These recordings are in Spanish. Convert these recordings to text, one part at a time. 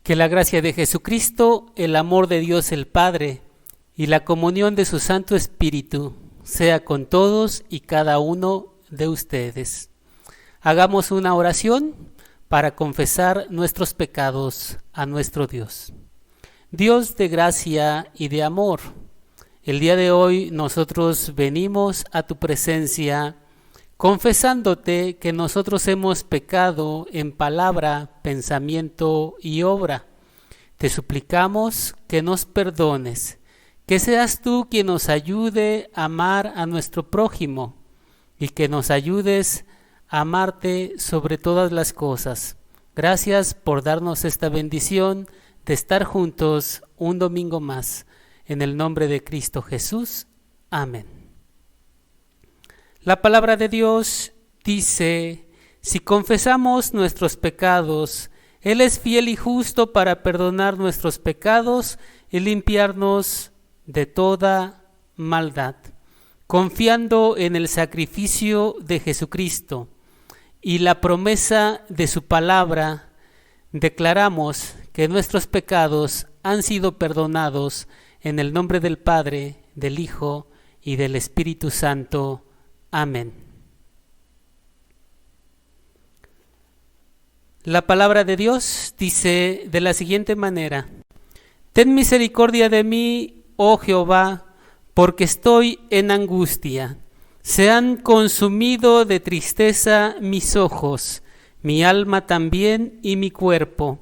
Que la gracia de Jesucristo, el amor de Dios el Padre y la comunión de su Santo Espíritu sea con todos y cada uno de ustedes. Hagamos una oración para confesar nuestros pecados a nuestro Dios. Dios de gracia y de amor, el día de hoy nosotros venimos a tu presencia confesándote que nosotros hemos pecado en palabra, pensamiento y obra. Te suplicamos que nos perdones, que seas tú quien nos ayude a amar a nuestro prójimo y que nos ayudes a amarte sobre todas las cosas. Gracias por darnos esta bendición de estar juntos un domingo más. En el nombre de Cristo Jesús. Amén. La palabra de Dios dice: si confesamos nuestros pecados, Él es fiel y justo para perdonar nuestros pecados y limpiarnos de toda maldad. Confiando en el sacrificio de Jesucristo y la promesa de su palabra, declaramos que nuestros pecados han sido perdonados en el nombre del Padre, del Hijo y del Espíritu Santo. Amén. La palabra de Dios dice de la siguiente manera: Ten misericordia de mí, oh Jehová, porque estoy en angustia. Se han consumido de tristeza mis ojos, mi alma también y mi cuerpo,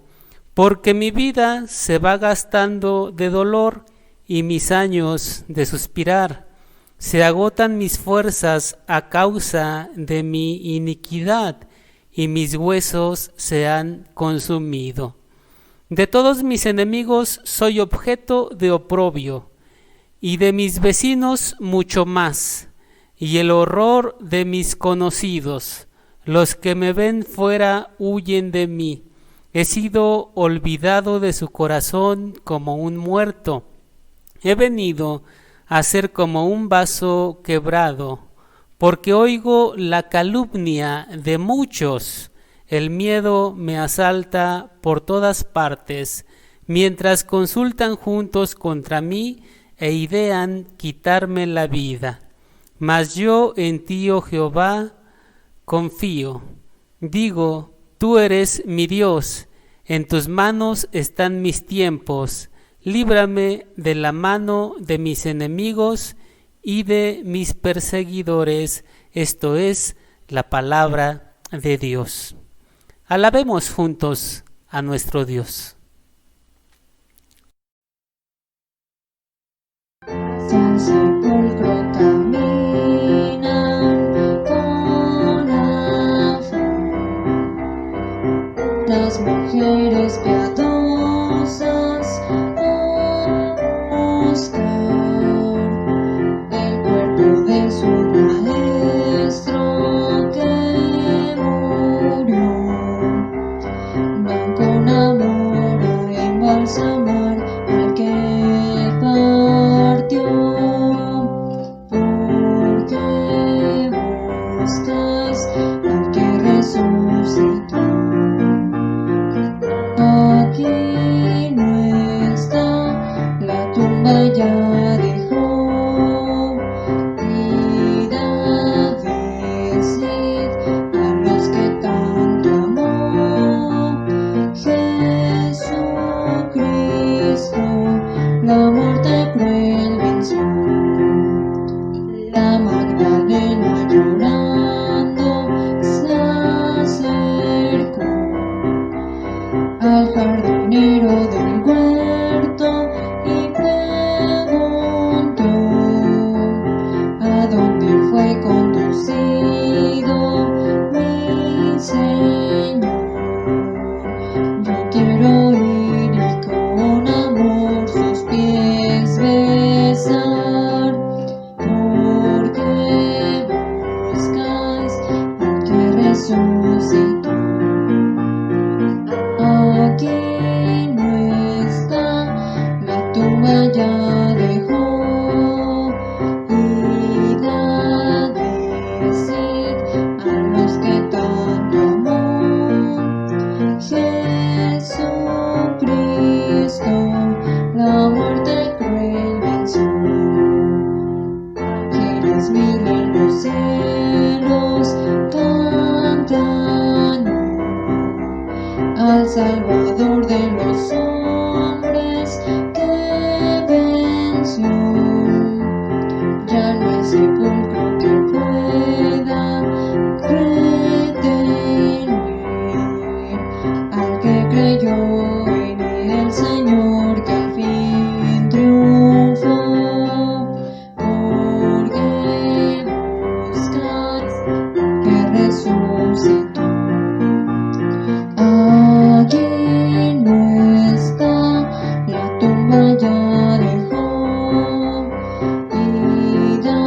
porque mi vida se va gastando de dolor y mis años de suspirar. Se agotan mis fuerzas a causa de mi iniquidad, y mis huesos se han consumido. De todos mis enemigos soy objeto de oprobio, y de mis vecinos mucho más, y el horror de mis conocidos. Los que me ven fuera huyen de mí. He sido olvidado de su corazón como un muerto. He venido a ser como un vaso quebrado, porque oigo la calumnia de muchos. El miedo me asalta por todas partes, mientras consultan juntos contra mí e idean quitarme la vida. Mas yo en ti, oh Jehová, confío. Digo, tú eres mi Dios, en tus manos están mis tiempos. Líbrame de la mano de mis enemigos y de mis perseguidores. Esto es la palabra de Dios. Alabemos juntos a nuestro Dios. Hacia el sepulcro caminan con afán las mujeres piadosas a buscar el cuerpo de su maestro que murió. Van con amor a embalsamar al que partió, porque buscas al que resucitó. Aquí no está, la tumba ya dejó. Id a decir a los que tanto amó Jesucristo, la muerte cruel venció. La Magdalena llorando se acercó al jardinero del huerto y preguntó a dónde fue conducido mi Señor. Yo quiero ir y con amor sus pies besar, porque buscáis al que resucitó. Aquí no está, la tumba ya dejó. Id a decir a los que tanto amó Jesucristo. al Salvador de los hombres que venció. Ya no hay sepulcro que pueda retener al que creyó en el Señor, que al fin triunfó. Porque buscáis que resucitó. Allí no está, la tumba ya dejó. Id a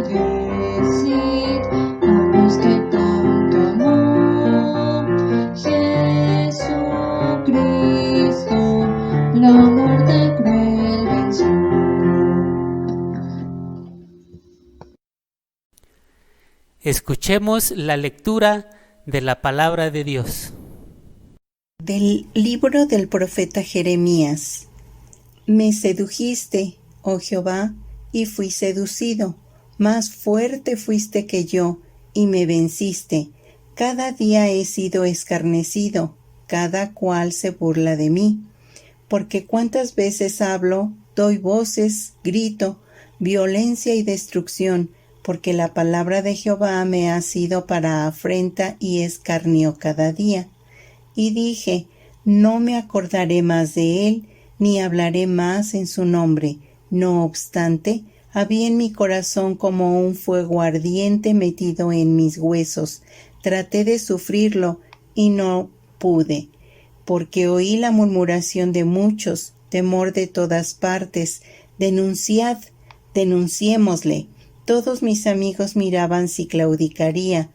decir a los que tanto amó Jesucristo, la muerte cruel venció. Escuchemos la lectura de la palabra de Dios. Del libro del profeta Jeremías. Me sedujiste, oh Jehová, y fui seducido. Más fuerte fuiste que yo, y me venciste. Cada día he sido escarnecido, cada cual se burla de mí. Porque cuántas veces hablo, doy voces, grito, violencia y destrucción, porque la palabra de Jehová me ha sido para afrenta y escarnio cada día. Y dije, no me acordaré más de él, ni hablaré más en su nombre. No obstante, había en mi corazón como un fuego ardiente metido en mis huesos. Traté de sufrirlo, y no pude, porque oí la murmuración de muchos, temor de todas partes. Denunciad, denunciémosle. Todos mis amigos miraban si claudicaría.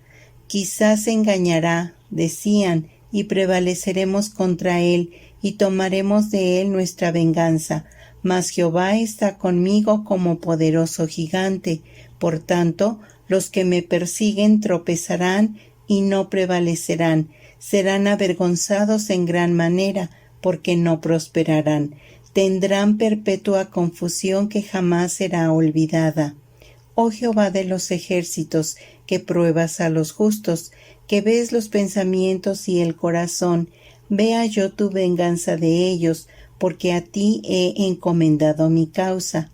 Quizás se engañará, decían, y prevaleceremos contra él, y tomaremos de él nuestra venganza. Mas Jehová está conmigo como poderoso gigante. Por tanto, los que me persiguen tropezarán y no prevalecerán. Serán avergonzados en gran manera, porque no prosperarán. Tendrán perpetua confusión que jamás será olvidada. Oh Jehová de los ejércitos, que pruebas a los justos, que ves los pensamientos y el corazón, vea yo tu venganza de ellos, porque a ti he encomendado mi causa.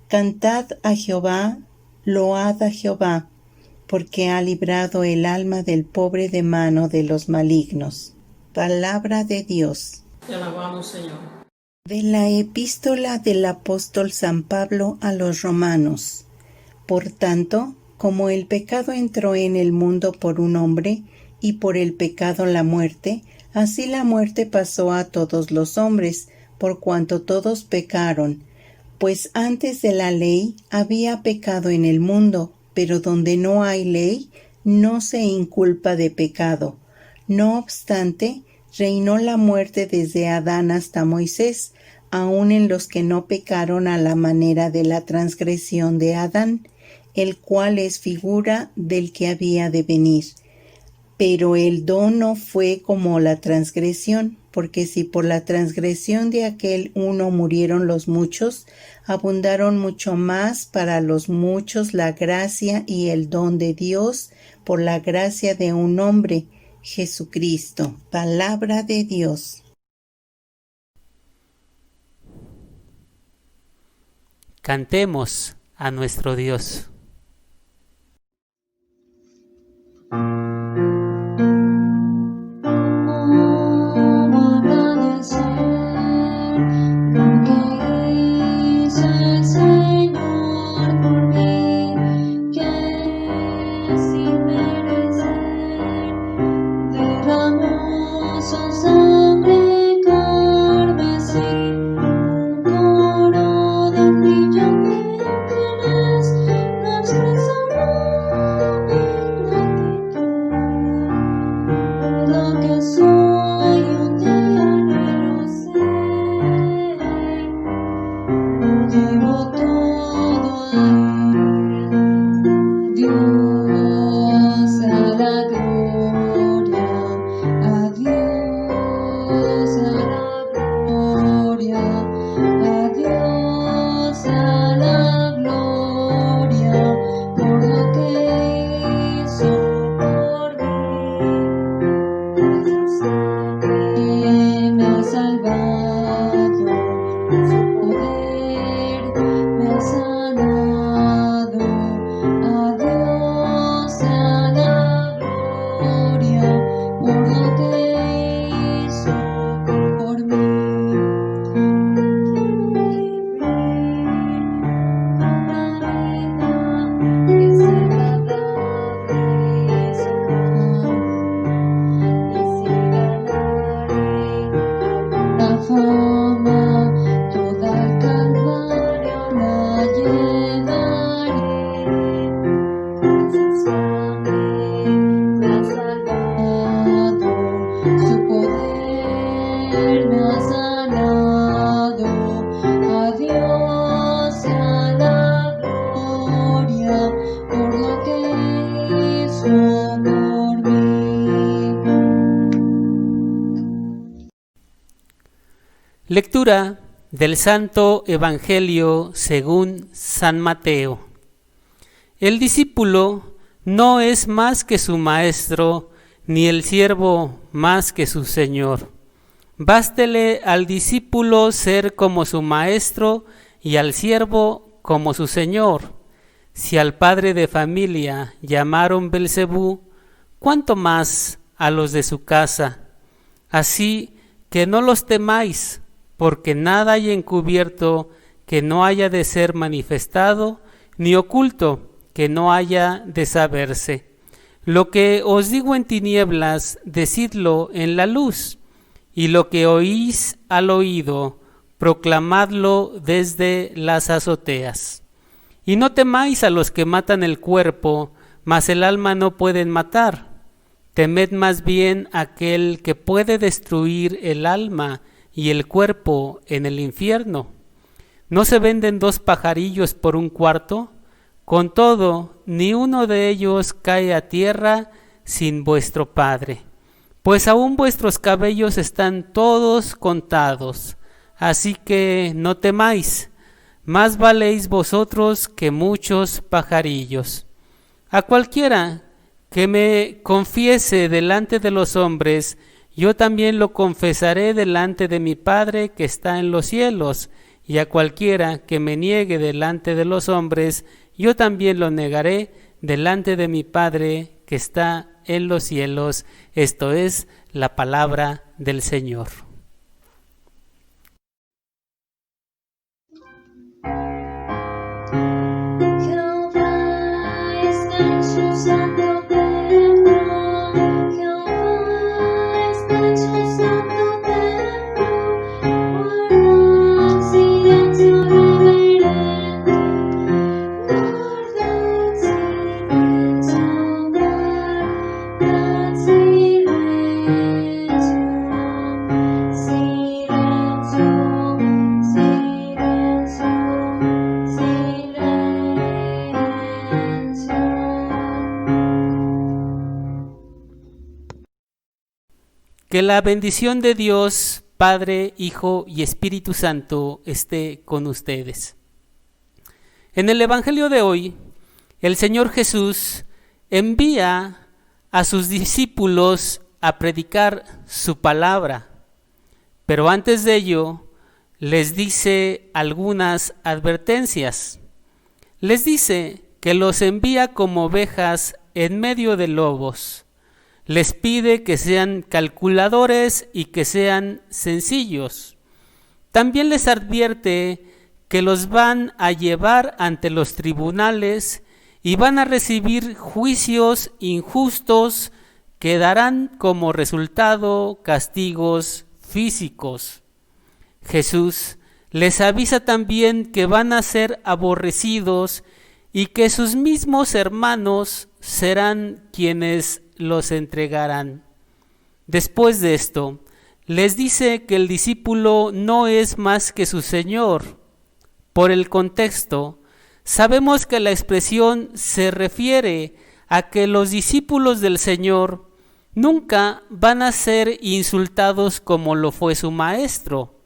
Cantad a Jehová, load a Jehová, porque ha librado el alma del pobre de mano de los malignos. Palabra de Dios. Te alabamos, Señor. De la epístola del apóstol San Pablo a los romanos. Por tanto, como el pecado entró en el mundo por un hombre, y por el pecado la muerte, así la muerte pasó a todos los hombres, por cuanto todos pecaron. Pues antes de la ley había pecado en el mundo, pero donde no hay ley, no se inculpa de pecado. No obstante, reinó la muerte desde Adán hasta Moisés, aun en los que no pecaron a la manera de la transgresión de Adán, el cual es figura del que había de venir. Pero el don no fue como la transgresión, porque si por la transgresión de aquel uno murieron los muchos, abundaron mucho más para los muchos la gracia y el don de Dios por la gracia de un hombre, Jesucristo. Palabra de Dios. Cantemos a nuestro Dios. fama, toda al Calvario la llevaré. Esa sangre me ha salvado, su poder me ha sanado. A Dios sea la gloria por lo que hizo por mí. Lectura del Santo Evangelio según San Mateo. El discípulo no es más que su maestro, ni el siervo más que su señor. Bástele al discípulo ser como su maestro y al siervo como su señor. Si al padre de familia llamaron Belcebú, ¿cuánto más a los de su casa? Así que no los temáis, porque nada hay encubierto que no haya de ser manifestado, ni oculto que no haya de saberse. Lo que os digo en tinieblas, decidlo en la luz, y lo que oís al oído, proclamadlo desde las azoteas. Y no temáis a los que matan el cuerpo, mas el alma no pueden matar. Temed más bien aquel que puede destruir el alma y el cuerpo en el infierno. ¿No se venden 2 pajarillos por 1 cuarto? Con todo, ni uno de ellos cae a tierra sin vuestro Padre. Pues aún vuestros cabellos están todos contados. Así que no temáis, más valéis vosotros que muchos pajarillos. A cualquiera que me confiese delante de los hombres, yo también lo confesaré delante de mi Padre que está en los cielos, y a cualquiera que me niegue delante de los hombres, yo también lo negaré delante de mi Padre que está en los cielos. Esto es la palabra del Señor. Jehová está en su santo templo, Jehová está en su santo templo, guardad silencio reverente, guardad silencio, guardad silencio, silencio, silencio. Que la bendición de Dios, Padre, Hijo y Espíritu Santo esté con ustedes. En el Evangelio de hoy, el Señor Jesús envía a sus discípulos a predicar su palabra, pero antes de ello les dice algunas advertencias. Les dice que los envía como ovejas en medio de lobos. Les pide que sean calculadores y que sean sencillos. También les advierte que los van a llevar ante los tribunales y van a recibir juicios injustos que darán como resultado castigos físicos. Jesús les avisa también que van a ser aborrecidos y que sus mismos hermanos serán quienes los entregarán. Después de esto, les dice que el discípulo no es más que su Señor. Por el contexto, sabemos que la expresión se refiere a que los discípulos del Señor nunca van a ser insultados como lo fue su Maestro.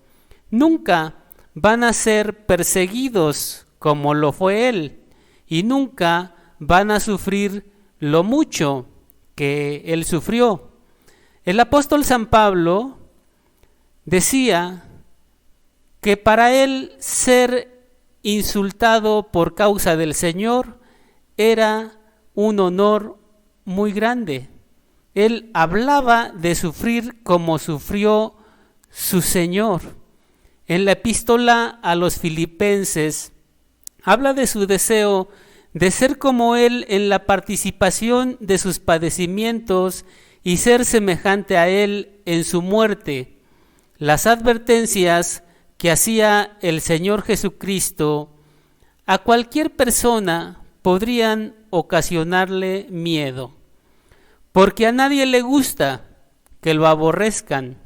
Nunca van a ser perseguidos como lo fue Él. Y nunca van a sufrir lo mucho que Él sufrió. El apóstol San Pablo decía que para él ser insultado por causa del Señor era un honor muy grande. Él hablaba de sufrir como sufrió su Señor. En la epístola a los Filipenses habla de su deseo de ser como Él en la participación de sus padecimientos y ser semejante a Él en su muerte. las advertencias que hacía el Señor Jesucristo a cualquier persona podrían ocasionarle miedo, porque a nadie le gusta que lo aborrezcan,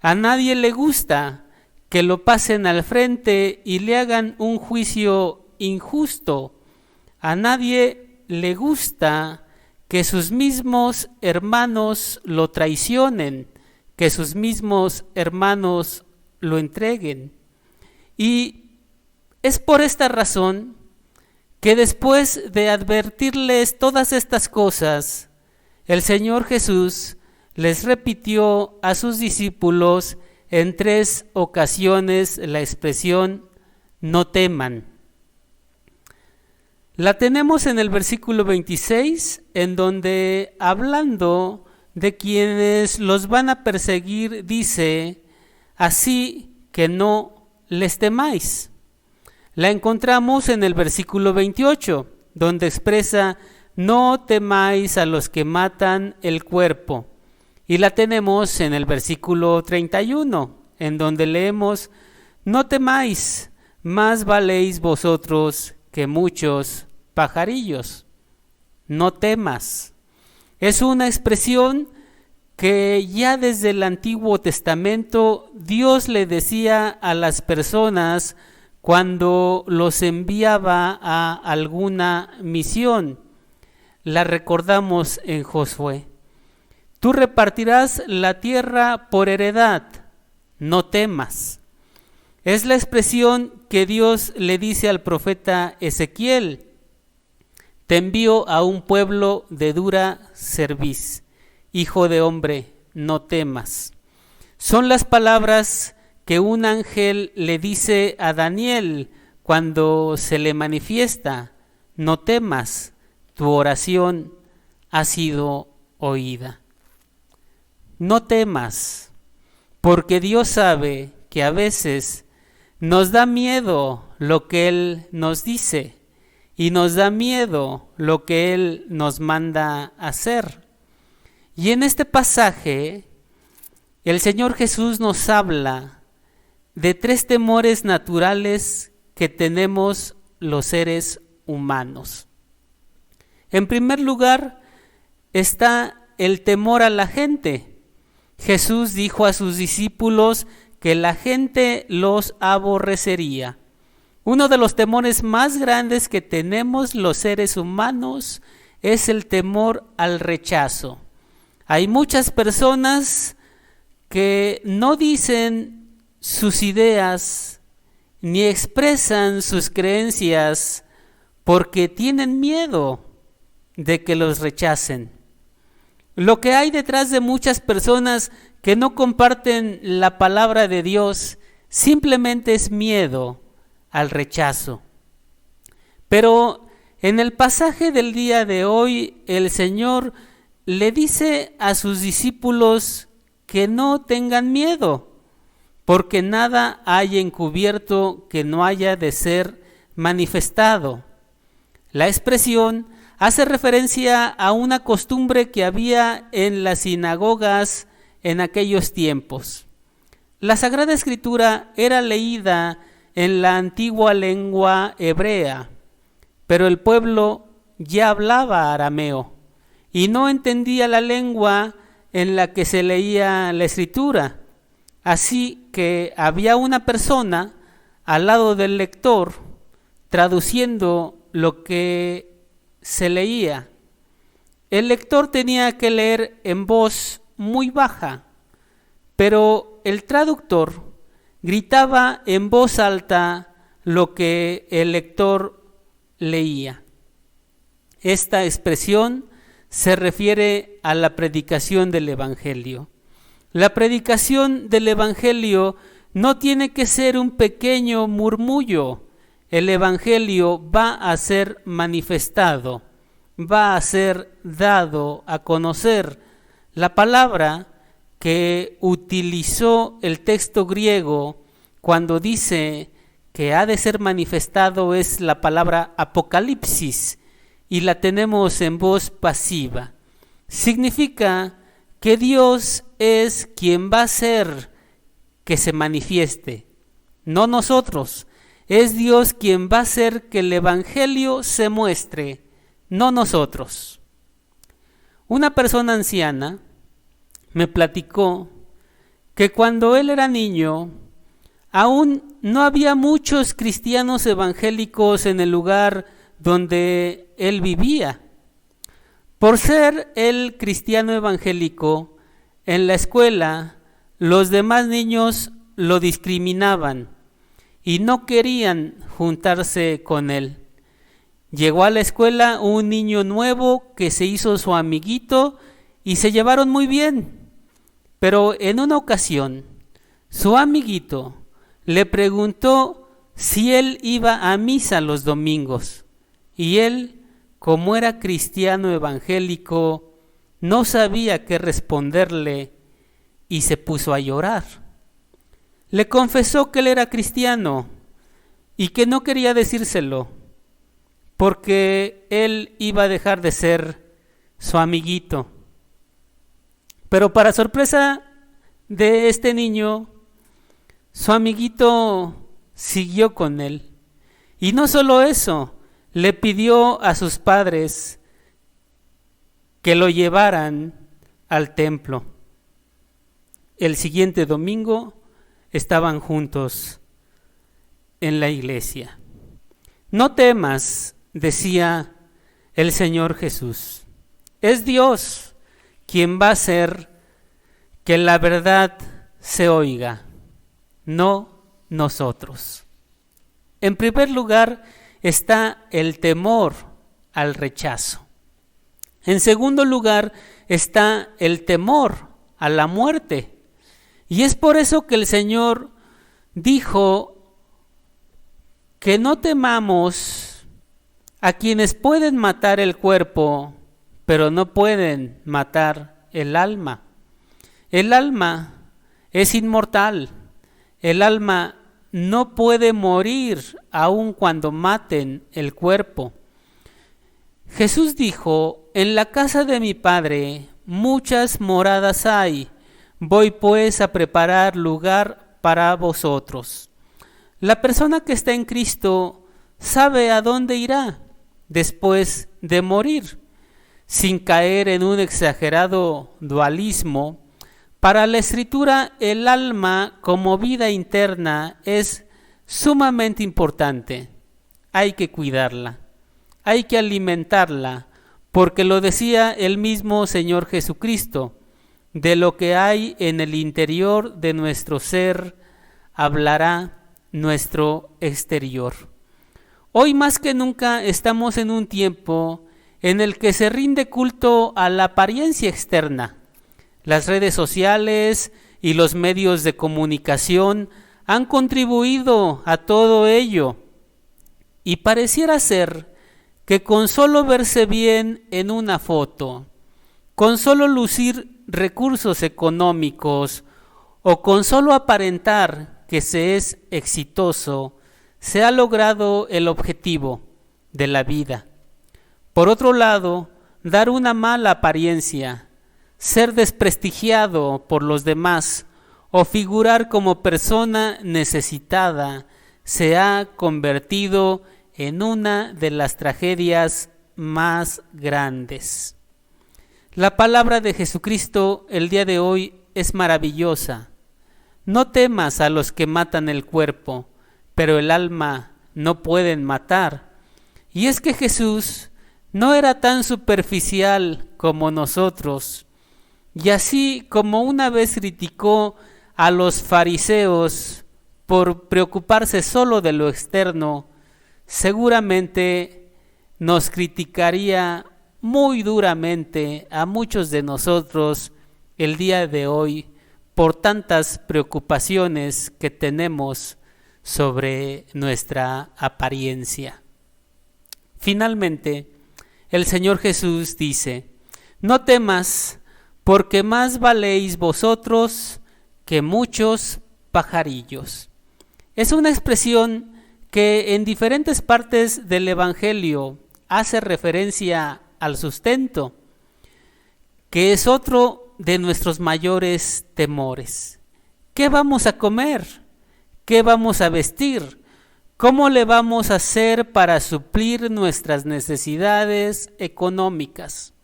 a nadie le gusta que lo pasen al frente y le hagan un juicio injusto, a nadie le gusta que sus mismos hermanos lo traicionen, que sus mismos hermanos lo entreguen. Y es por esta razón que después de advertirles todas estas cosas, el Señor Jesús les repitió a sus discípulos en 3 ocasiones la expresión no teman. La tenemos en el versículo 26, en donde, hablando de quienes los van a perseguir, dice: así que no les temáis. La encontramos en el versículo 28, donde expresa: no temáis a los que matan el cuerpo. Y la tenemos en el versículo 31, en donde leemos: no temáis, más valéis vosotros que muchos pajarillos. No temas. Es una expresión que ya desde el Antiguo Testamento Dios le decía a las personas cuando los enviaba a alguna misión. La recordamos en Josué: tú repartirás la tierra por heredad, no temas. Es la expresión que Dios le dice al profeta Ezequiel: te envío a un pueblo de dura cerviz, hijo de hombre, no temas. Son las palabras que un ángel le dice a Daniel cuando se le manifiesta: no temas, tu oración ha sido oída. No temas, porque Dios sabe que a veces nos da miedo lo que Él nos dice y nos da miedo lo que Él nos manda hacer. Y en este pasaje el Señor Jesús nos habla de 3 temores naturales que tenemos los seres humanos. En primer lugar está el temor a la gente. Jesús dijo a sus discípulos que la gente los aborrecería. Uno de los temores más grandes que tenemos los seres humanos es el temor al rechazo. Hay muchas personas que no dicen sus ideas ni expresan sus creencias porque tienen miedo de que los rechacen. Lo que hay detrás de muchas personas que no comparten la palabra de Dios simplemente es miedo al rechazo. Pero en el pasaje del día de hoy, el Señor le dice a sus discípulos que no tengan miedo, porque nada hay encubierto que no haya de ser manifestado. La expresión hace referencia a una costumbre que había en las sinagogas en aquellos tiempos. La Sagrada Escritura era leída en la antigua lengua hebrea, pero el pueblo ya hablaba arameo y no entendía la lengua en la que se leía la Escritura. Así que había una persona al lado del lector traduciendo lo que se leía. El lector tenía que leer en voz muy baja, pero el traductor gritaba en voz alta lo que el lector leía. Esta expresión se refiere a la predicación del Evangelio. La predicación del Evangelio no tiene que ser un pequeño murmullo. El Evangelio va a ser manifestado, va a ser dado a conocer. La palabra que utilizó el texto griego cuando dice que ha de ser manifestado es la palabra apocalipsis, y la tenemos en voz pasiva. Significa que Dios es quien va a hacer que se manifieste, no nosotros. Es Dios quien va a hacer que el Evangelio se muestre, no nosotros. Una persona anciana me platicó que cuando él era niño, aún no había muchos cristianos evangélicos en el lugar donde él vivía. Por ser él cristiano evangélico, en la escuela los demás niños lo discriminaban y no querían juntarse con él. Llegó a la escuela un niño nuevo que se hizo su amiguito y se llevaron muy bien. Pero en una ocasión, su amiguito le preguntó si él iba a misa los domingos y él, como era cristiano evangélico, no sabía qué responderle y se puso a llorar. Le confesó que él era cristiano y que no quería decírselo porque él iba a dejar de ser su amiguito. Pero para sorpresa de este niño, su amiguito siguió con él. Y no solo eso, le pidió a sus padres que lo llevaran al templo. El siguiente domingo estaban juntos en la iglesia. No temas, decía el Señor Jesús. Es Dios quien va a hacer que la verdad se oiga, no nosotros. En primer lugar está el temor al rechazo. En segundo lugar está el temor a la muerte. Y es por eso que el Señor dijo que no temamos a quienes pueden matar el cuerpo, pero no pueden matar el alma. El alma es inmortal. El alma no puede morir aun cuando maten el cuerpo. Jesús dijo: en la casa de mi Padre muchas moradas hay. Voy pues a preparar lugar para vosotros. La persona que está en Cristo sabe a dónde irá después de morir. Sin caer en un exagerado dualismo, para la Escritura el alma como vida interna es sumamente importante. Hay que cuidarla, hay que alimentarla, porque lo decía el mismo Señor Jesucristo: de lo que hay en el interior de nuestro ser, hablará nuestro exterior. Hoy más que nunca estamos en un tiempo en el que se rinde culto a la apariencia externa. Las redes sociales y los medios de comunicación han contribuido a todo ello. Y pareciera ser que con solo verse bien en una foto, con solo lucir recursos económicos o con solo aparentar que se es exitoso, se ha logrado el objetivo de la vida. Por otro lado, dar una mala apariencia, ser desprestigiado por los demás o figurar como persona necesitada se ha convertido en una de las tragedias más grandes. La palabra de Jesucristo el día de hoy es maravillosa. No temas a los que matan el cuerpo, pero el alma no pueden matar. Y es que Jesús no era tan superficial como nosotros. Y así como una vez criticó a los fariseos por preocuparse solo de lo externo, seguramente nos criticaría muy duramente a muchos de nosotros el día de hoy por tantas preocupaciones que tenemos sobre nuestra apariencia. Finalmente, el Señor Jesús dice: no temas, porque más valéis vosotros que muchos pajarillos. Es una expresión que en diferentes partes del Evangelio hace referencia al sustento, que es otro de nuestros mayores temores. ¿qué vamos a comer? ¿Qué vamos a vestir? ¿Cómo le vamos a hacer para suplir nuestras necesidades económicas?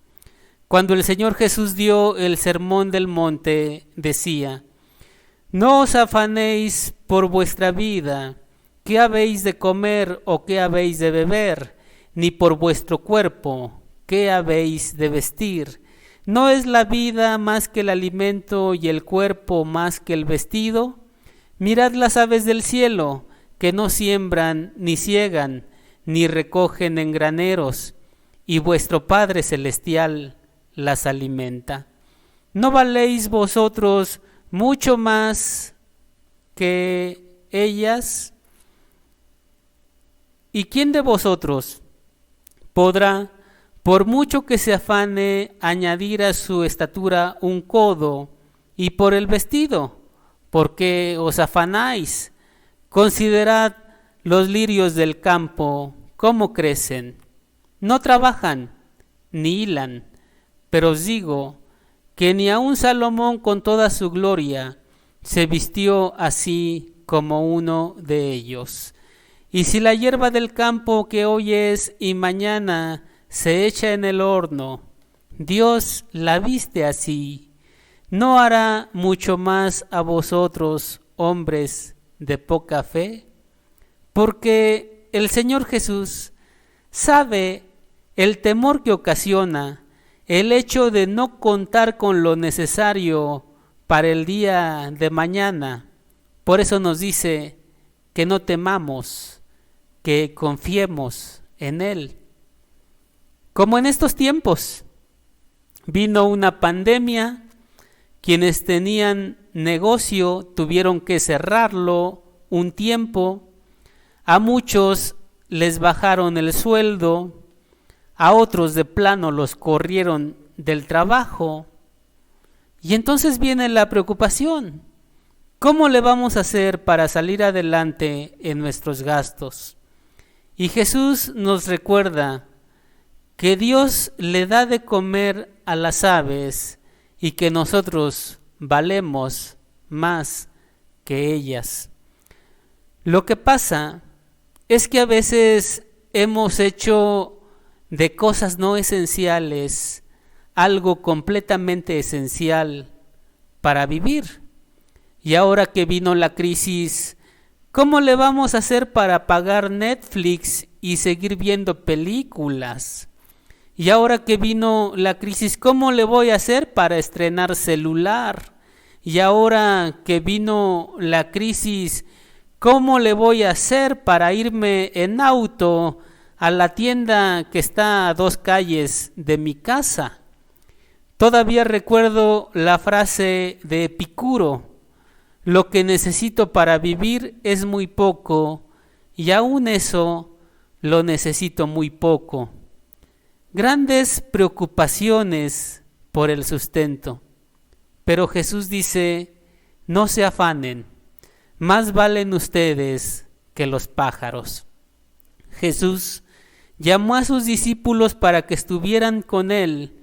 Cuando el Señor Jesús dio el Sermón del Monte, decía: no os afanéis por vuestra vida, qué habéis de comer o qué habéis de beber, ni por vuestro cuerpo, qué habéis de vestir. ¿No es la vida más que el alimento y el cuerpo más que el vestido? Mirad las aves del cielo, que no siembran, ni siegan, ni recogen en graneros, y vuestro Padre Celestial las alimenta. ¿No valéis vosotros mucho más que ellas? ¿Y quién de vosotros podrá, por mucho que se afane, añadir a su estatura un codo? Y por el vestido, ¿por qué os afanáis? Considerad los lirios del campo, cómo crecen. No trabajan, ni hilan, pero os digo que ni aun Salomón con toda su gloria se vistió así como uno de ellos. Y si la hierba del campo que hoy es y mañana se echa en el horno, Dios la viste así, ¿no hará mucho más a vosotros, hombres de poca fe? Porque el Señor Jesús sabe el temor que ocasiona el hecho de no contar con lo necesario para el día de mañana. Por eso nos dice que no temamos, que confiemos en Él. Como en estos tiempos, vino una pandemia, quienes tenían negocio tuvieron que cerrarlo un tiempo, a muchos les bajaron el sueldo, a otros de plano los corrieron del trabajo. Y entonces viene la preocupación. ¿Cómo le vamos a hacer para salir adelante en nuestros gastos? Y Jesús nos recuerda que Dios le da de comer a las aves y que nosotros valemos más que ellas. Lo que pasa es que a veces hemos hecho de cosas no esenciales algo completamente esencial para vivir. Y ahora que vino la crisis, ¿cómo le vamos a hacer para pagar Netflix y seguir viendo películas? Y ahora que vino la crisis, ¿cómo le voy a hacer para estrenar celular? Y ahora que vino la crisis, ¿cómo le voy a hacer para irme en auto a la tienda que está a 2 calles de mi casa? Todavía recuerdo la frase de Epicuro: lo que necesito para vivir es muy poco, y aún eso lo necesito muy poco. Grandes preocupaciones por el sustento. Pero Jesús dice: no se afanen, más valen ustedes que los pájaros. Jesús llamó a sus discípulos para que estuvieran con Él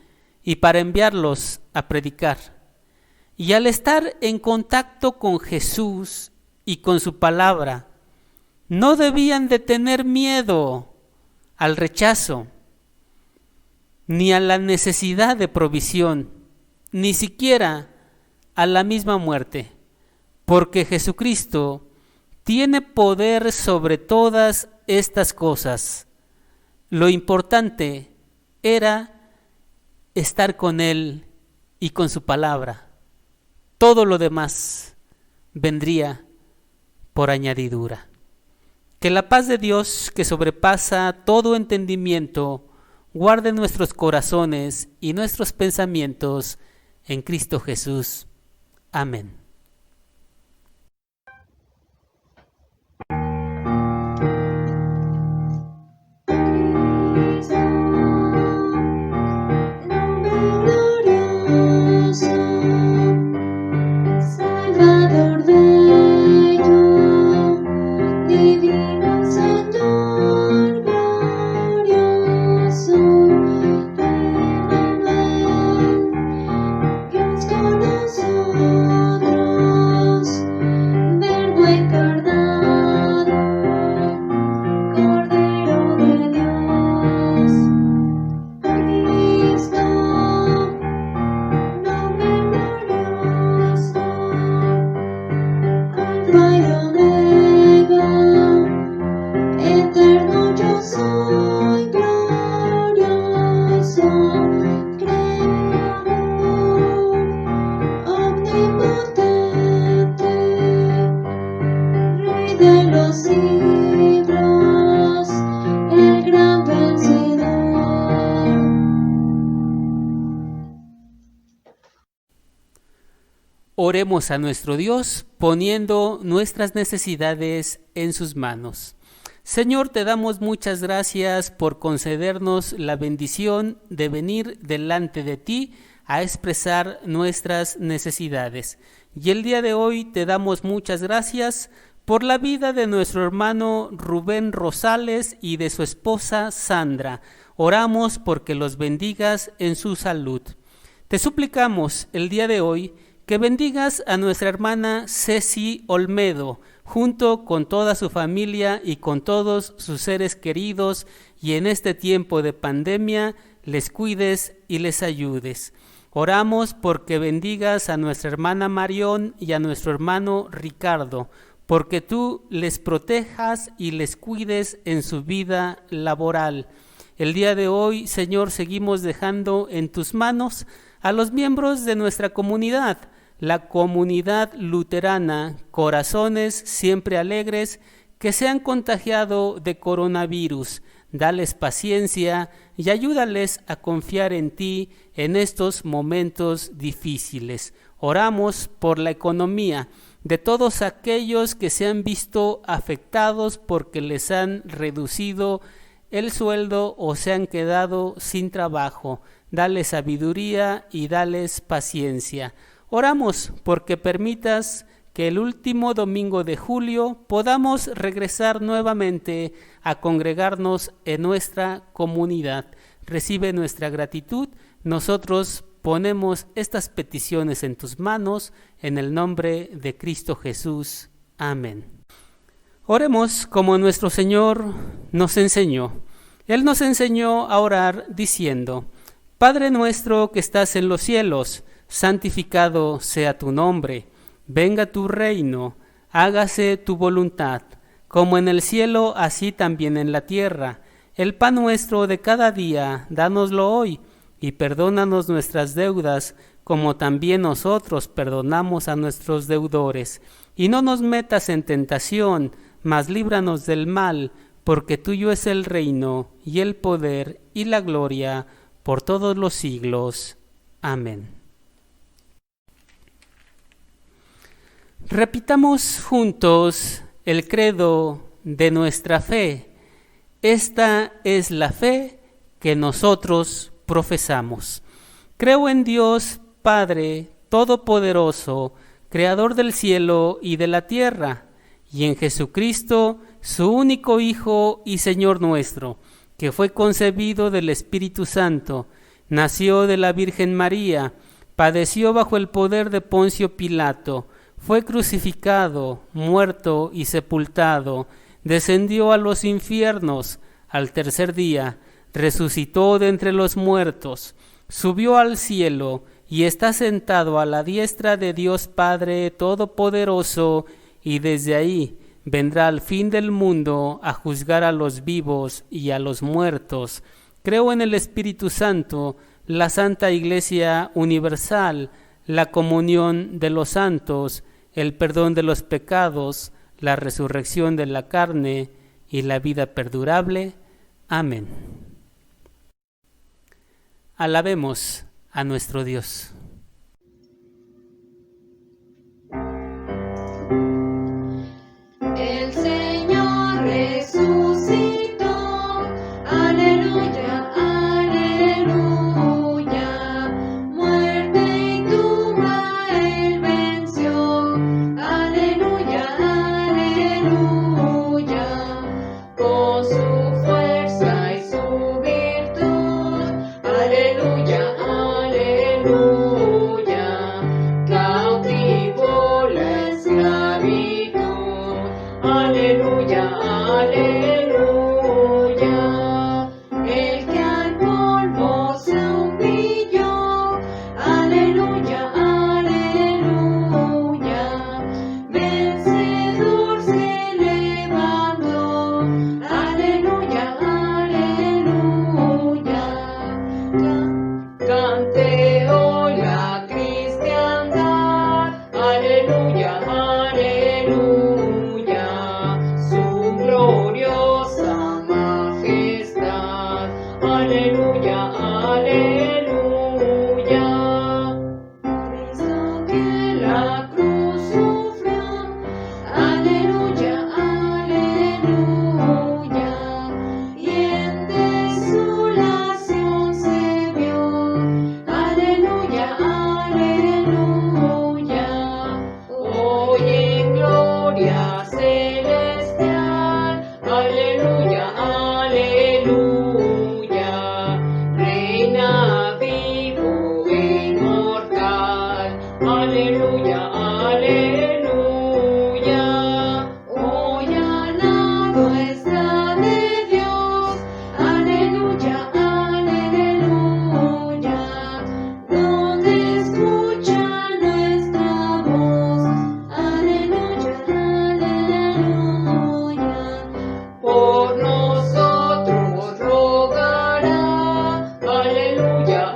y para enviarlos a predicar. Y al estar en contacto con Jesús y con su palabra, no debían de tener miedo al rechazo, ni a la necesidad de provisión, ni siquiera a la misma muerte, porque Jesucristo tiene poder sobre todas estas cosas. Lo importante era estar con Él y con su palabra. Todo lo demás vendría por añadidura. Que la paz de Dios, que sobrepasa todo entendimiento, guarde nuestros corazones y nuestros pensamientos en Cristo Jesús. Amén. Salvador bello, divino Señor glorioso, Emmanuel, Dios con nosotros. de los siglos, el gran vencedor. Oremos a nuestro Dios poniendo nuestras necesidades en sus manos. Señor, te damos muchas gracias por concedernos la bendición de venir delante de ti a expresar nuestras necesidades. Y el día de hoy te damos muchas gracias por la vida de nuestro hermano Rubén Rosales y de su esposa Sandra. Oramos porque los bendigas en su salud. Te suplicamos el día de hoy que bendigas a nuestra hermana Ceci Olmedo, junto con toda su familia y con todos sus seres queridos, y en este tiempo de pandemia les cuides y les ayudes. Oramos porque bendigas a nuestra hermana Marión y a nuestro hermano Ricardo, porque tú les protejas y les cuides en su vida laboral. El día de hoy, Señor, seguimos dejando en tus manos a los miembros de nuestra comunidad, la comunidad luterana Corazones Siempre Alegres, que se han contagiado de coronavirus. Dales paciencia y ayúdales a confiar en ti en estos momentos difíciles. Oramos por la economía de todos aquellos que se han visto afectados porque les han reducido el sueldo o se han quedado sin trabajo. Dales sabiduría y dales paciencia. Oramos porque permitas que el último domingo de julio podamos regresar nuevamente a congregarnos en nuestra comunidad. Recibe nuestra gratitud. Nosotros ponemos estas peticiones en tus manos, en el nombre de Cristo Jesús. Amén. Oremos como nuestro Señor nos enseñó. Él nos enseñó a orar diciendo: Padre nuestro que estás en los cielos, santificado sea tu nombre, venga tu reino, hágase tu voluntad, como en el cielo, así también en la tierra. El pan nuestro de cada día, dánoslo hoy, y perdónanos nuestras deudas, como también nosotros perdonamos a nuestros deudores. Y no nos metas en tentación, mas líbranos del mal, porque tuyo es el reino, y el poder, y la gloria, por todos los siglos. Amén. Repitamos juntos el credo de nuestra fe. Esta es la fe que nosotros profesamos. Creo en Dios Padre Todopoderoso, Creador del cielo y de la tierra, y en Jesucristo, su único Hijo y Señor nuestro, que fue concebido del Espíritu Santo, nació de la Virgen María, padeció bajo el poder de Poncio Pilato, fue crucificado, muerto y sepultado, descendió a los infiernos, al tercer día resucitó de entre los muertos, subió al cielo y está sentado a la diestra de Dios Padre Todopoderoso, y desde ahí vendrá al fin del mundo a juzgar a los vivos y a los muertos. Creo en el Espíritu Santo, la Santa Iglesia Universal, la comunión de los santos, el perdón de los pecados, la resurrección de la carne y la vida perdurable. Amén. Alabemos a nuestro Dios. El Señor resucitó, aleluya, aleluya. Muerte y tumba Él venció, aleluya, aleluya. Con su fuerza y su virtud, aleluya, aleluya. Cautivó la esclavitud. Aleluya, aleluya. El que al polvo se humilló. Aleluya, aleluya. Vencedor se levantó. Aleluya, aleluya. Cante hoy la cristiandad. Aleluya, aleluya. gloria celestial. Aleluya, aleluya, reina vivo e inmortal. Aleluya, aleluya, hoy alado está de Dios. Aleluya, aleluya, donde escucha nuestra voz. Aleluya, aleluya, por nosotros rogará. Aleluya,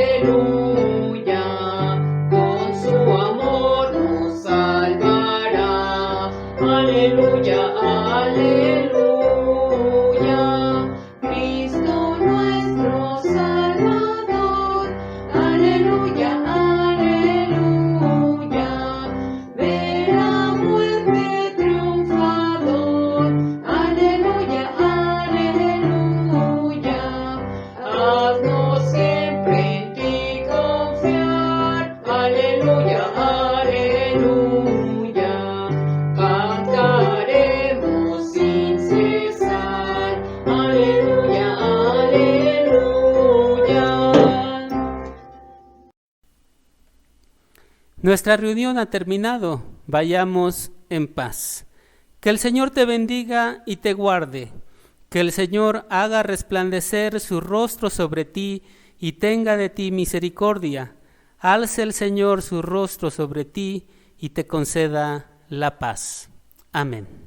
aleluya, con su amor nos salvará. Aleluya, aleluya, Cristo nuestro Salvador. Aleluya, aleluya, ve la muerte triunfador. Aleluya, aleluya, haznos siempre en ti confiar. Aleluya, aleluya, cantaremos sin cesar. Aleluya, aleluya. Nuestra reunión ha terminado. Vayamos en paz. Que el Señor te bendiga y te guarde. Que el Señor haga resplandecer su rostro sobre ti y tenga de ti misericordia. Alce el Señor su rostro sobre ti y te conceda la paz. Amén.